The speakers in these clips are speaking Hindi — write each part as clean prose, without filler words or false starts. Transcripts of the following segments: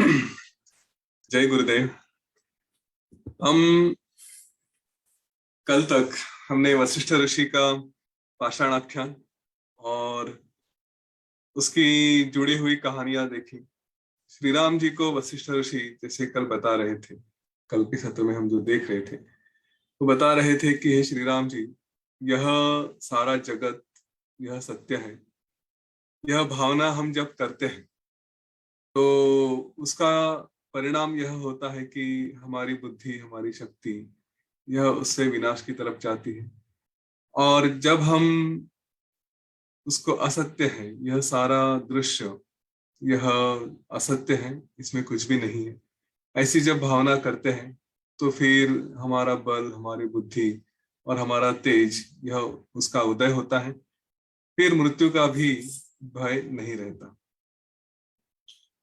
जय गुरुदेव। हम कल तक हमने वशिष्ठ ऋषि का पाषाण आख्यान और उसकी जुड़ी हुई कहानियां देखी। श्री राम जी को वशिष्ठ ऋषि जैसे कल बता रहे थे, कल के सत्र में हम जो देख रहे थे वो बता रहे थे कि हे श्री राम जी, यह सारा जगत, यह सत्य है। यह भावना हम जब करते हैं तो उसका परिणाम यह होता है कि हमारी बुद्धि, हमारी शक्ति यह उससे विनाश की तरफ जाती है। और जब हम उसको असत्य है, यह सारा दृश्य, यह असत्य है, इसमें कुछ भी नहीं है, ऐसी जब भावना करते हैं तो फिर हमारा बल, हमारी बुद्धि और हमारा तेज, यह उसका उदय होता है। फिर मृत्यु का भी भय नहीं रहता।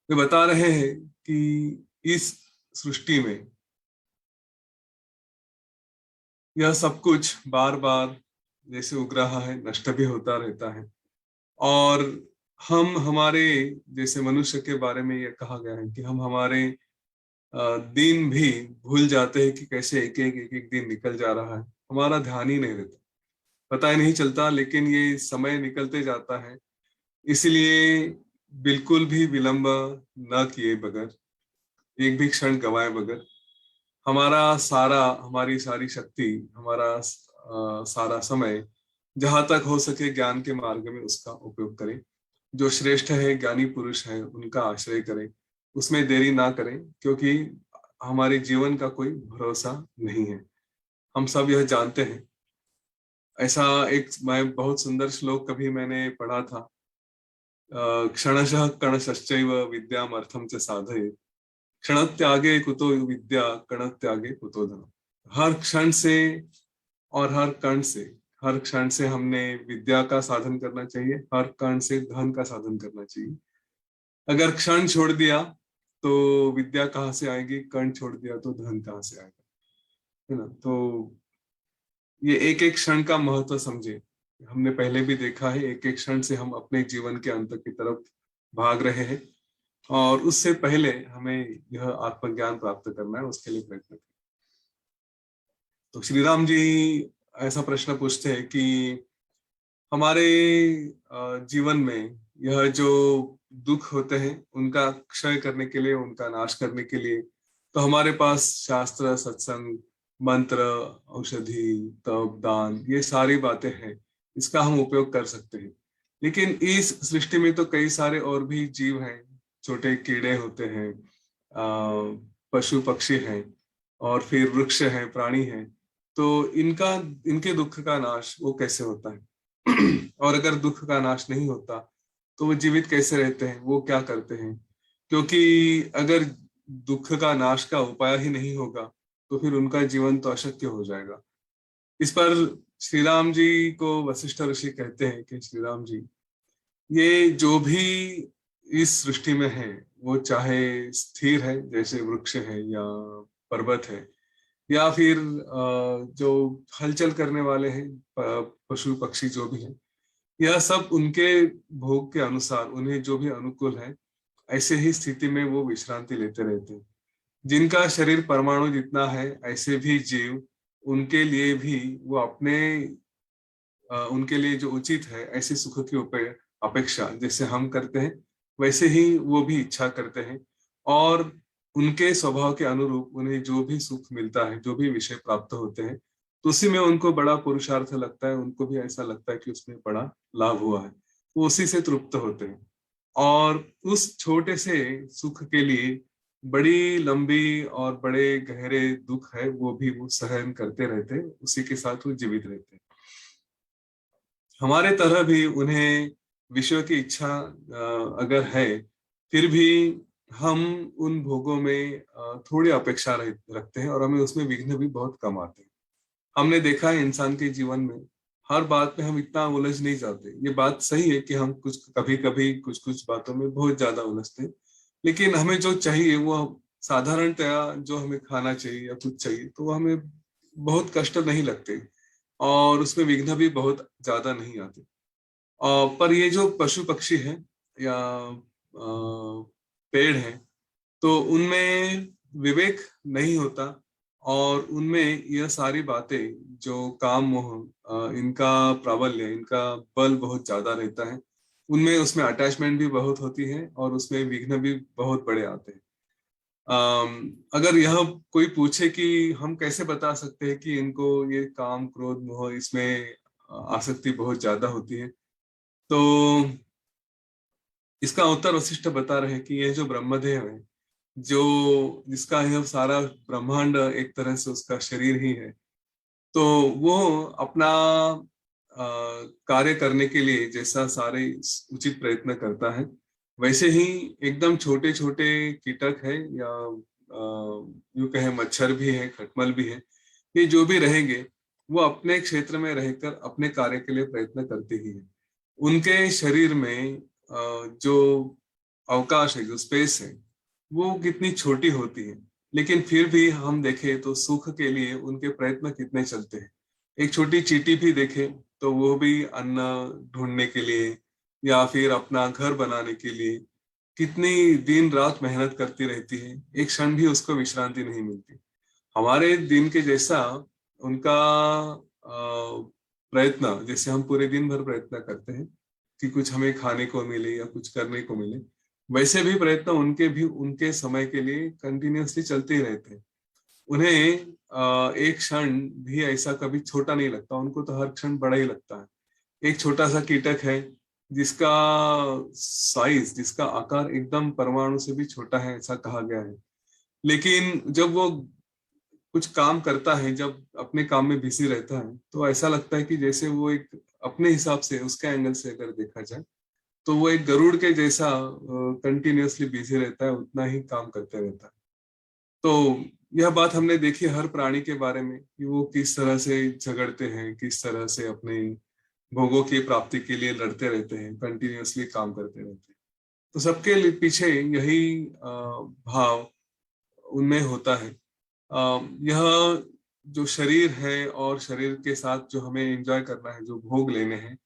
वे बता रहे हैं कि इस सृष्टि में यह सब कुछ बार बार जैसे उग रहा है, नष्ट भी होता रहता है। और हम हमारे जैसे मनुष्य के बारे में यह कहा गया है कि हम हमारे दिन भी भूल जाते हैं कि कैसे एक एक दिन निकल जा रहा है। हमारा ध्यान ही नहीं रहता, पता ही नहीं चलता, लेकिन ये समय निकलते जाता है। इसलिए बिल्कुल भी विलंब न किए बगैर, एक भी क्षण गवाए बगैर, हमारी सारी शक्ति, हमारा सारा समय जहां तक हो सके ज्ञान के मार्ग में उसका उपयोग करें। जो श्रेष्ठ है, ज्ञानी पुरुष है, उनका आश्रय करें, उसमें देरी ना करें, क्योंकि हमारे जीवन का कोई भरोसा नहीं है। हम सब यह जानते हैं। ऐसा एक मैं बहुत सुंदर श्लोक कभी मैंने पढ़ा था, क्षणशः कणशश्चैव विद्यामर्थं च साधयेत्, क्षण त्यागे कुतो विद्या, कण त्यागे कुतो धन। हर क्षण से और हर कण से, हर क्षण से हमने विद्या का साधन करना चाहिए, हर कण से धन का साधन करना चाहिए। अगर क्षण छोड़ दिया तो विद्या कहाँ से आएगी, कण छोड़ दिया तो धन कहाँ से आएगा, है ना। तो ये एक एक क्षण का महत्व समझे। हमने पहले भी देखा है, एक एक क्षण से हम अपने जीवन के अंत की तरफ भाग रहे हैं, और उससे पहले हमें यह आत्मज्ञान प्राप्त करना है, उसके लिए प्रयत्न करें। तो श्री राम जी ऐसा प्रश्न पूछते हैं कि हमारे जीवन में यह जो दुख होते हैं उनका क्षय करने के लिए, उनका नाश करने के लिए तो हमारे पास शास्त्र, सत्संग, मंत्र, औषधि, तप, दान, ये सारी बातें हैं। इसका हम उपयोग कर सकते हैं। लेकिन इस सृष्टि में तो कई सारे और भी जीव हैं, छोटे कीड़े होते हैं, पशु पक्षी हैं, और फिर वृक्ष हैं, प्राणी हैं। तो इनका, इनके दुख का नाश वो कैसे होता है? और अगर दुख का नाश नहीं होता तो वो जीवित कैसे रहते हैं, वो क्या करते हैं? क्योंकि अगर दुख का नाश का उपाय ही नहीं होगा तो फिर उनका जीवन तो अशक्य हो जाएगा। इस पर श्री राम जी को वशिष्ठ ऋषि कहते हैं कि श्री राम जी, ये जो भी इस सृष्टि में है वो चाहे स्थिर है जैसे वृक्ष है या पर्वत है, या फिर जो हलचल करने वाले हैं, पशु पक्षी जो भी है, यह सब उनके भोग के अनुसार, उन्हें जो भी अनुकूल है ऐसे ही स्थिति में वो विश्रांति लेते रहते हैं। जिनका शरीर परमाणु जितना है ऐसे भी जीव, उनके लिए भी वो अपने उनके लिए जो उचित है ऐसे सुख की अपेक्षा जैसे हम करते हैं, वैसे ही वो भी इच्छा करते हैं। और उनके स्वभाव के अनुरूप उन्हें जो भी सुख मिलता है, जो भी विषय प्राप्त होते हैं, तो उसी में उनको बड़ा पुरुषार्थ लगता है। उनको भी ऐसा लगता है कि उसमें बड़ा लाभ हुआ है, वो उसी से तृप्त होते हैं। और उस छोटे से सुख के लिए बड़ी लंबी और बड़े गहरे दुख है वो भी वो सहन करते रहते हैं, उसी के साथ वो जीवित रहते हैं। हमारे तरह भी उन्हें विषयों की इच्छा अगर है, फिर भी हम उन भोगों में थोड़ी अपेक्षा रखते हैं, और हमें उसमें विघ्न भी बहुत कम आते हैं। हमने देखा है इंसान के जीवन में हर बात में हम इतना उलझ नहीं जाते। ये बात सही है कि हम कुछ कभी कभी कुछ कुछ बातों में बहुत ज्यादा उलझते हैं, लेकिन हमें जो चाहिए वो साधारणतया, जो हमें खाना चाहिए या कुछ चाहिए, तो वो हमें बहुत कष्ट नहीं लगते, और उसमें विघ्न भी बहुत ज्यादा नहीं आते। पर ये जो पशु पक्षी है या पेड़ है, तो उनमें विवेक नहीं होता और उनमें यह सारी बातें जो काम मोह इनका प्राबल्य, इनका बल बहुत ज्यादा रहता है। उनमें उसमें अटैचमेंट भी बहुत होती है और उसमें विघ्न भी बहुत बड़े आते हैं। अगर यह कोई पूछे कि हम कैसे बता सकते हैं कि इनको ये काम क्रोध मोह इसमें आसक्ति बहुत ज्यादा होती है, तो इसका उत्तर वशिष्ठ बता रहे हैं कि यह जो ब्रह्मदेव है, जो जिसका यह सारा ब्रह्मांड एक तरह से उसका शरीर ही है, तो वो अपना कार्य करने के लिए जैसा सारे उचित प्रयत्न करता है, वैसे ही एकदम छोटे छोटे कीटक है या यूं कहे मच्छर भी है, खटमल भी है, ये जो भी रहेंगे वो अपने क्षेत्र में रहकर अपने कार्य के लिए प्रयत्न करते ही है। उनके शरीर में जो अवकाश है, जो स्पेस है, वो कितनी छोटी होती है, लेकिन फिर भी हम देखें तो सुख के लिए उनके प्रयत्न कितने चलते हैं। एक छोटी चींटी भी देखें तो वो भी अन्न ढूंढने के लिए या फिर अपना घर बनाने के लिए कितनी दिन रात मेहनत करती रहती है, एक क्षण भी उसको विश्रांति नहीं मिलती। हमारे दिन के जैसा उनका प्रयत्न, जैसे हम पूरे दिन भर प्रयत्न करते हैं कि कुछ हमें खाने को मिले या कुछ करने को मिले, वैसे भी प्रयत्न उनके भी उनके समय के लिए कंटिन्यूअसली चलते ही रहते हैं। उन्हें एक क्षण भी ऐसा कभी छोटा नहीं लगता, उनको तो हर क्षण बड़ा ही लगता है। एक छोटा सा कीटक है जिसका साइज, जिसका आकार एकदम परमाणु से भी छोटा है ऐसा कहा गया है, लेकिन जब वो कुछ काम करता है, जब अपने काम में बिजी रहता है, तो ऐसा लगता है कि जैसे वो एक अपने हिसाब से उसके एंगल से अगर देखा जाए तो वो एक गरुड़ के जैसा कंटिन्यूअसली बिजी रहता है, उतना ही काम करते रहता है। तो यह बात हमने देखी हर प्राणी के बारे में कि वो किस तरह से झगड़ते हैं, किस तरह से अपने भोगों की प्राप्ति के लिए लड़ते रहते हैं, कंटिन्यूअसली काम करते रहते हैं। तो सबके पीछे यही भाव उनमें होता है। यह जो शरीर है और शरीर के साथ जो हमें एंजॉय करना है, जो भोग लेने हैं,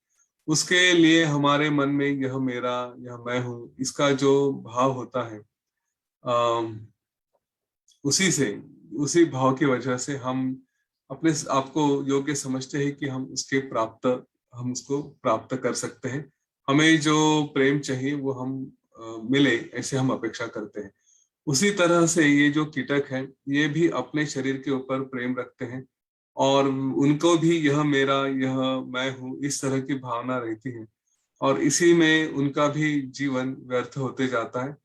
उसके लिए हमारे मन में यह मेरा, यह मैं हूँ, इसका जो भाव होता है, उसी से, उसी भाव की वजह से हम अपने आप को योग्य समझते हैं कि हम उसको प्राप्त कर सकते हैं। हमें जो प्रेम चाहिए वो हम मिले, ऐसे हम अपेक्षा करते हैं। उसी तरह से ये जो कीटक है, ये भी अपने शरीर के ऊपर प्रेम रखते हैं और उनको भी यह मेरा, यह मैं हूँ, इस तरह की भावना रहती है और इसी में उनका भी जीवन व्यर्थ होते जाता है।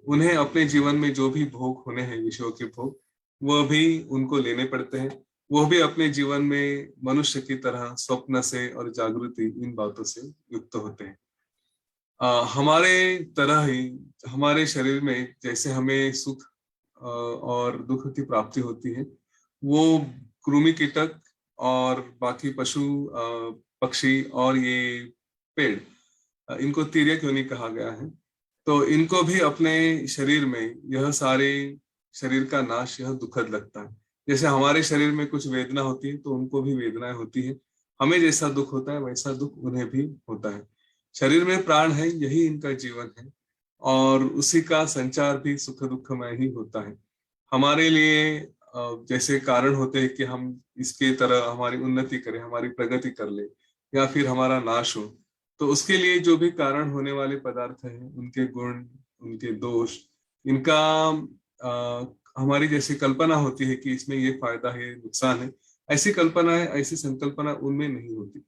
उन्हें अपने जीवन में जो भी भोग होने हैं, विषयों के भोग, वह भी उनको लेने पड़ते हैं। वो भी अपने जीवन में मनुष्य की तरह स्वप्न से और जागृति, इन बातों से युक्त होते हैं। हमारे तरह ही हमारे शरीर में जैसे हमें सुख और दुख की प्राप्ति होती है, वो कृमि कीटक और बाकी पशु, पक्षी और ये पेड़, इनको तिर्यक योनि कहा गया है। तो इनको भी अपने शरीर में यह सारे शरीर का नाश यह दुखद लगता है। जैसे हमारे शरीर में कुछ वेदना होती है तो उनको भी वेदनाएं होती है, हमें जैसा दुख होता है वैसा दुख उन्हें भी होता है। शरीर में प्राण है, यही इनका जीवन है और उसी का संचार भी सुख दुख में ही होता है। हमारे लिए जैसे कारण होते हैं कि हम इसके तरह हमारी उन्नति करें, हमारी प्रगति कर ले या फिर हमारा नाश हो, तो उसके लिए जो भी कारण होने वाले पदार्थ हैं, उनके गुण, उनके दोष, इनका हमारी जैसी कल्पना होती है कि इसमें ये फायदा है, नुकसान है, ऐसी कल्पना है, ऐसी संकल्पना उनमें नहीं होती।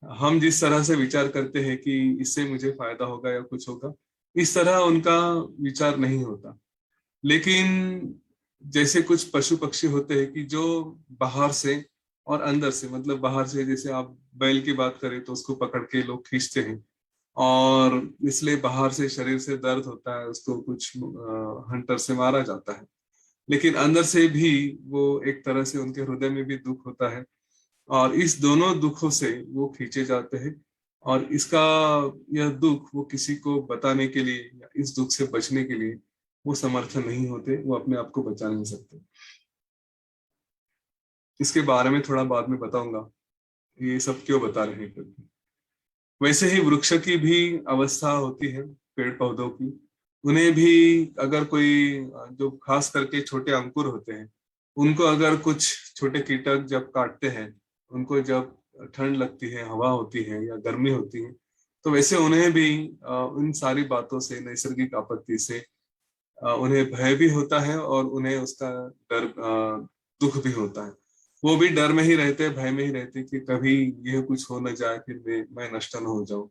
हम जिस तरह से विचार करते हैं कि इससे मुझे फायदा होगा या कुछ होगा, इस तरह उनका विचार नहीं होता। लेकिन जैसे कुछ पशु पक्षी होते हैं कि जो बाहर से और अंदर से, मतलब बाहर से जैसे आप बैल की बात करें तो उसको पकड़ के लोग खींचते हैं और इसलिए बाहर से शरीर से दर्द होता है, उसको कुछ हंटर से मारा जाता है, लेकिन अंदर से भी वो एक तरह से उनके हृदय में भी दुख होता है और इस दोनों दुखों से वो खींचे जाते हैं। और इसका यह दुख वो किसी को बताने के लिए या इस दुख से बचने के लिए वो समर्थ नहीं होते, वो अपने आप को बचा नहीं सकते। इसके बारे में थोड़ा बाद में बताऊंगा ये सब क्यों बता रहे हैं करके। वैसे ही वृक्ष की भी अवस्था होती है, पेड़ पौधों की। उन्हें भी अगर कोई जो खास करके छोटे अंकुर होते हैं, उनको अगर कुछ छोटे कीटक जब काटते हैं, उनको जब ठंड लगती है, हवा होती है या गर्मी होती है, तो वैसे उन्हें भी उन सारी बातों से, नैसर्गिक आपत्ति से उन्हें भय भी होता है और उन्हें उसका डर, दुख भी होता है। वो भी डर में ही रहते, भय में ही रहते कि कभी यह कुछ हो न जाए, फिर मैं नष्ट न हो जाऊं।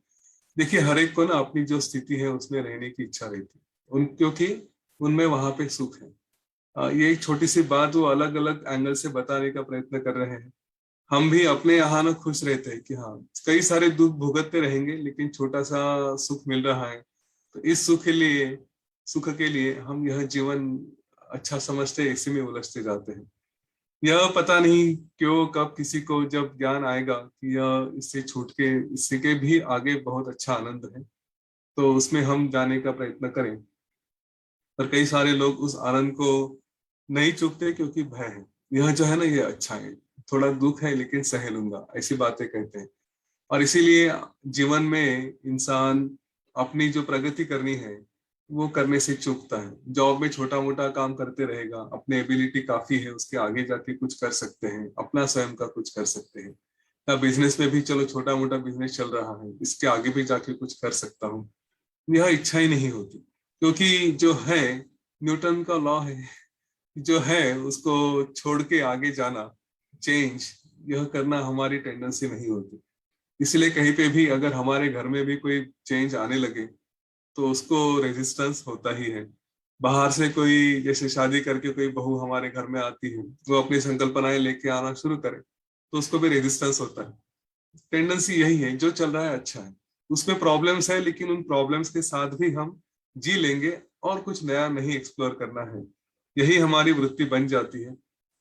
देखिए, हर एक को ना अपनी जो स्थिति है उसमें रहने की इच्छा रहती है, उन क्योंकि उनमें वहां पे सुख है। ये एक छोटी सी बात वो अलग अलग एंगल से बताने का प्रयत्न कर रहे हैं। हम भी अपने यहाँ ना खुश रहते हैं कि हाँ, कई सारे दुख भुगतते रहेंगे लेकिन छोटा सा सुख मिल रहा है, तो इस सुख के लिए हम यह जीवन अच्छा समझते, इसी में उलझते जाते हैं। यह पता नहीं क्यों कब किसी को जब ज्ञान आएगा कि यह इससे छूट के, इससे के भी आगे बहुत अच्छा आनंद है, तो उसमें हम जाने का प्रयत्न करें। पर कई सारे लोग उस आनंद को नहीं चूकते क्योंकि भय है। यह जो है ना, ये अच्छा है, थोड़ा दुख है लेकिन सह लूंगा, ऐसी बातें कहते हैं। और इसीलिए जीवन में इंसान अपनी जो प्रगति करनी है वो करने से चूकता है। जॉब में छोटा मोटा काम करते रहेगा, अपने एबिलिटी काफी है, उसके आगे जाके कुछ कर सकते हैं, अपना स्वयं का कुछ कर सकते हैं। या बिजनेस में भी चलो छोटा मोटा बिजनेस चल रहा है, इसके आगे भी जाके कुछ कर सकता हूँ, यह इच्छा ही नहीं होती। क्योंकि जो है, न्यूटन का लॉ है, जो है उसको छोड़ के आगे जाना, चेंज यह करना हमारी टेंडेंसी नहीं होती। इसलिए कहीं पे भी अगर हमारे घर में भी कोई चेंज आने लगे तो उसको रेजिस्टेंस होता ही है। बाहर से कोई, जैसे शादी करके कोई बहू हमारे घर में आती है, वो अपनी संकल्पनाएं लेके आना शुरू करे, तो उसको भी रेजिस्टेंस होता है। टेंडेंसी यही है, जो चल रहा है अच्छा है, उसमें प्रॉब्लम्स है लेकिन उन प्रॉब्लम्स के साथ भी हम जी लेंगे, और कुछ नया नहीं एक्सप्लोर करना है, यही हमारी वृत्ति बन जाती है।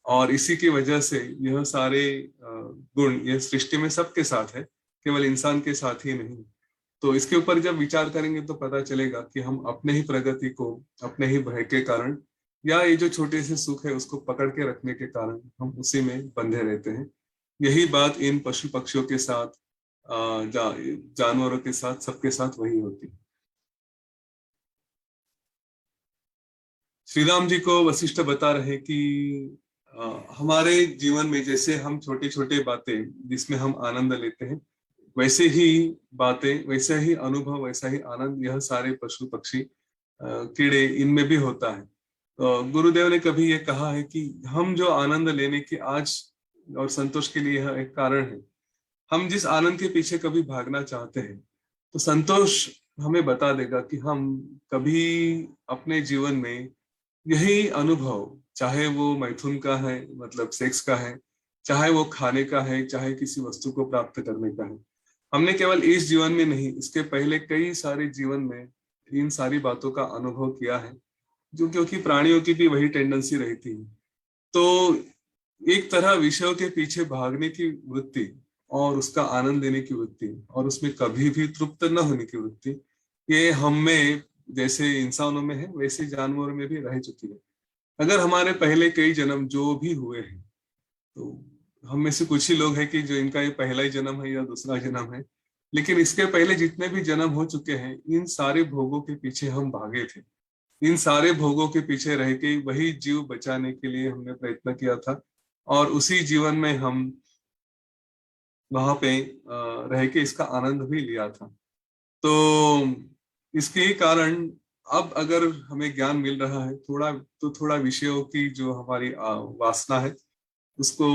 और इसी की वजह से यह सारे गुण यह सृष्टि में सबके साथ है, केवल इंसान के साथ ही नहीं। तो इसके ऊपर जब विचार करेंगे तो पता चलेगा कि हम अपने ही प्रगति को, अपने ही भय के कारण, या ये जो छोटे से सुख है उसको पकड़ के रखने के कारण हम उसी में बंधे रहते हैं। यही बात इन पशु पक्षियों के साथ, जानवरों के साथ, सबके साथ वही होती है। श्री राम जी को वशिष्ठ बता रहे कि हमारे जीवन में जैसे हम छोटे छोटे बातें जिसमें हम आनंद लेते हैं, वैसे ही बातें, वैसा ही अनुभव, वैसा ही आनंद यह सारे पशु पक्षी, कीड़े, इनमें भी होता है। तो गुरुदेव ने कभी ये कहा है कि हम जो आनंद लेने की आज और संतोष के लिए यह एक कारण है। हम जिस आनंद के पीछे कभी भागना चाहते हैं, तो संतोष हमें बता देगा कि हम कभी अपने जीवन में यही अनुभव, चाहे वो मैथुन का है, मतलब सेक्स का है, चाहे वो खाने का है, चाहे किसी वस्तु को प्राप्त करने का है, हमने केवल इस जीवन में नहीं, इसके पहले कई सारे जीवन में इन सारी बातों का अनुभव किया है। जो, क्योंकि प्राणियों की भी वही टेंडेंसी रहती है। तो एक तरह विषयों के पीछे भागने की वृत्ति, और उसका आनंद लेने की वृत्ति, और उसमें कभी भी तृप्त न होने की वृत्ति, ये हम में, जैसे इंसानों में है वैसे जानवरों में भी रह चुकी है। अगर हमारे पहले कई जन्म जो भी हुए हैं, तो हम में से कुछ ही लोग हैं कि जो इनका ये पहला ही जन्म है या दूसरा जन्म है, लेकिन इसके पहले जितने भी जन्म हो चुके हैं, इन सारे भोगों के पीछे हम भागे थे। इन सारे भोगों के पीछे रह के वही जीव बचाने के लिए हमने प्रयत्न किया था, और उसी जीवन में हम वहां पे रह के इसका आनंद भी लिया था। तो इसके ही कारण अब अगर हमें ज्ञान मिल रहा है थोड़ा, तो थोड़ा विषयों की जो हमारी वासना है उसको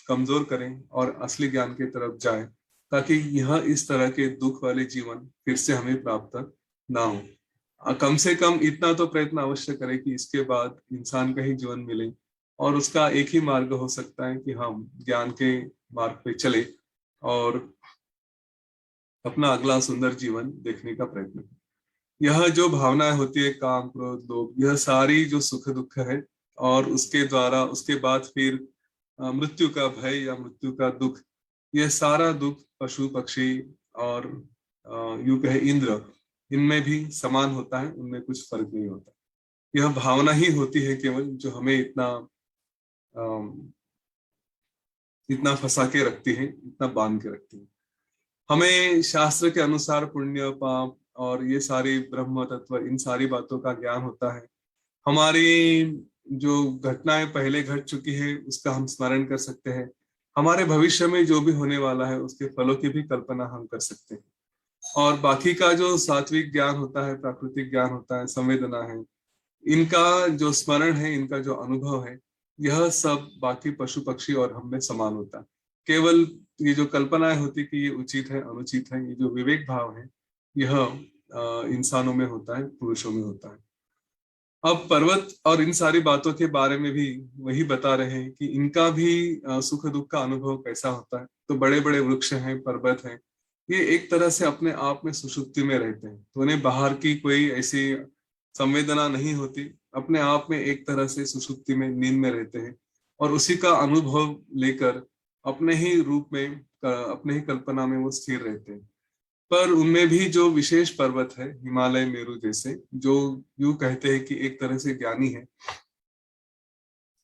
कमजोर करें और असली ज्ञान की तरफ जाएं, ताकि यह इस तरह के दुख वाले जीवन फिर से हमें प्राप्त ना हो। कम से कम इतना तो प्रयत्न अवश्य करें कि इसके बाद इंसान का ही जीवन मिले, और उसका एक ही मार्ग हो सकता है कि हम ज्ञान के मार्ग पे चले और अपना अगला सुंदर जीवन देखने का प्रयत्न करें। यह जो भावनाएं होती है, काम, क्रोध, लोभ, यह सारी जो सुख दुख है, और उसके द्वारा उसके बाद फिर मृत्यु का भय या मृत्यु का दुख, यह सारा दुख पशु पक्षी और यूं कहे इंद्र, इनमें भी समान होता है, उनमें कुछ फर्क नहीं होता। यह भावना ही होती है केवल जो हमें इतना अम, इतना फंसा के रखती है, इतना बांध के रखती है। हमें शास्त्र के अनुसार पुण्य पाप और ये सारी ब्रह्म तत्व, इन सारी बातों का ज्ञान होता है। हमारी जो घटनाएं पहले घट चुकी है उसका हम स्मरण कर सकते हैं। हमारे भविष्य में जो भी होने वाला है उसके फलों की भी कल्पना हम कर सकते हैं। और बाकी का जो सात्विक ज्ञान होता है, प्राकृतिक ज्ञान होता है, संवेदना है, इनका जो स्मरण है, इनका जो अनुभव है, यह सब बाकी पशु पक्षी और हम में समान होता है। केवल ये जो कल्पनाएं होती कि ये उचित है अनुचित है, ये जो विवेक भाव है, यह इंसानों में होता है, पुरुषों में होता है। अब पर्वत और इन सारी बातों के बारे में भी वही बता रहे हैं कि इनका भी सुख दुख का अनुभव कैसा होता है। तो बड़े बड़े वृक्ष हैं, पर्वत हैं, ये एक तरह से अपने आप में सुषुप्ति में रहते हैं, तो उन्हें बाहर की कोई ऐसी संवेदना नहीं होती, अपने आप में एक तरह से सुषुप्ति में, नींद में रहते हैं और उसी का अनुभव लेकर अपने ही रूप में, अपने ही कल्पना में वो स्थिर रहते हैं। पर उनमें भी जो विशेष पर्वत है, हिमालय, मेरू जैसे, जो यूं कहते हैं कि एक तरह से ज्ञानी है,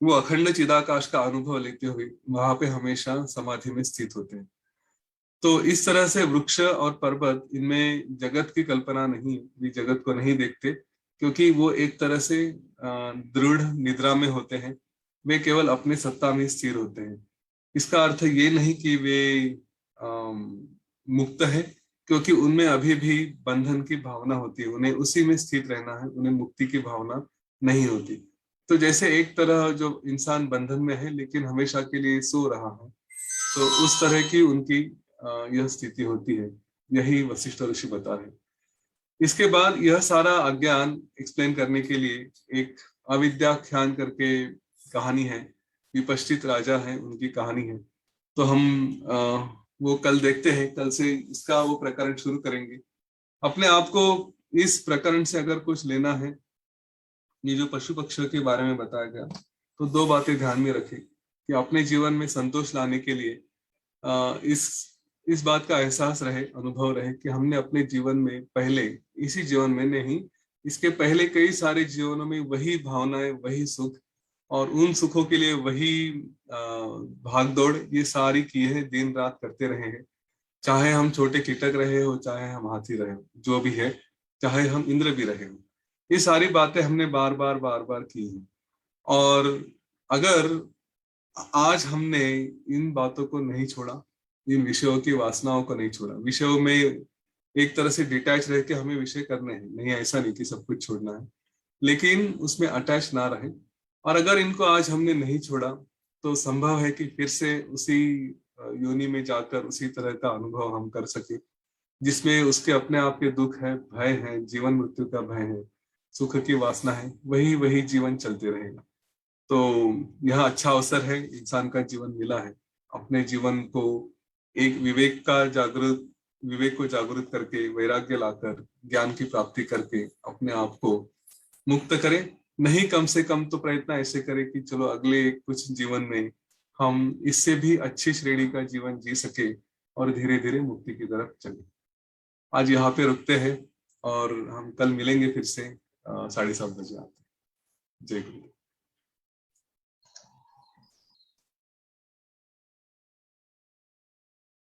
वो अखंड चिदाकाश का अनुभव लेते हुए वहां पे हमेशा समाधि में स्थित होते हैं। तो इस तरह से वृक्ष और पर्वत, इनमें जगत की कल्पना नहीं, भी जगत को नहीं देखते, क्योंकि वो एक तरह से दृढ़ निद्रा में होते हैं। वे केवल अपने सत्ता में स्थिर होते हैं। इसका अर्थ ये नहीं कि वे मुक्त है, क्योंकि उनमें अभी भी बंधन की भावना होती है, उन्हें उसी में स्थित रहना है, उन्हें मुक्ति की भावना नहीं होती। तो जैसे एक तरह जो इंसान बंधन में है लेकिन हमेशा के लिए सो रहा है, तो उस तरह की उनकी यह स्थिति होती है। यही वशिष्ठ ऋषि बता रहे हैं। इसके बाद यह सारा अज्ञान एक्सप्लेन करने के लिए एक अविद्याख्यान करके कहानी है, विपश्चित राजा है, उनकी कहानी है। तो हम वो कल देखते हैं, कल से इसका वो प्रकरण शुरू करेंगे। अपने आप को इस प्रकरण से अगर कुछ लेना है, ये जो पशु पक्षियों के बारे में बताया गया, तो दो बातें ध्यान में रखें कि अपने जीवन में संतोष लाने के लिए इस बात का एहसास रहे, अनुभव रहे कि हमने अपने जीवन में पहले, इसी जीवन में नहीं, इसके पहले कई सारे जीवनों में वही भावनाएं, वही सुख और उन सुखों के लिए वही भाग दौड़, ये सारी की है, दिन रात करते रहे हैं। चाहे हम छोटे कीटक रहे हो, चाहे हम हाथी रहे हो, जो भी है, चाहे हम इंद्र भी रहे हो, ये सारी बातें हमने बार बार की हैं। और अगर आज हमने इन बातों को नहीं छोड़ा, इन विषयों की वासनाओं को नहीं छोड़ा, विषयों में एक तरह से डिटैच रह के हमें विषय करने हैं, नहीं ऐसा नहीं कि सब कुछ छोड़ना है, लेकिन उसमें अटैच ना रहे। और अगर इनको आज हमने नहीं छोड़ा, तो संभव है कि फिर से उसी योनि में जाकर उसी तरह का अनुभव हम कर सके, जिसमें उसके अपने आप के दुख है, भय है, जीवन मृत्यु का भय है, सुख की वासना है, वही वही जीवन चलते रहेगा। तो यह अच्छा अवसर है, इंसान का जीवन मिला है, अपने जीवन को एक विवेक को जागृत करके, वैराग्य लाकर, ज्ञान की प्राप्ति करके अपने आप को मुक्त करें। नहीं, कम से कम तो प्रयत्न ऐसे करें कि चलो अगले कुछ जीवन में हम इससे भी अच्छी श्रेणी का जीवन जी सके और धीरे धीरे मुक्ति की तरफ चले। आज यहाँ पे रुकते हैं और हम कल मिलेंगे फिर से 7:30 बजे। आते, जय गुरु।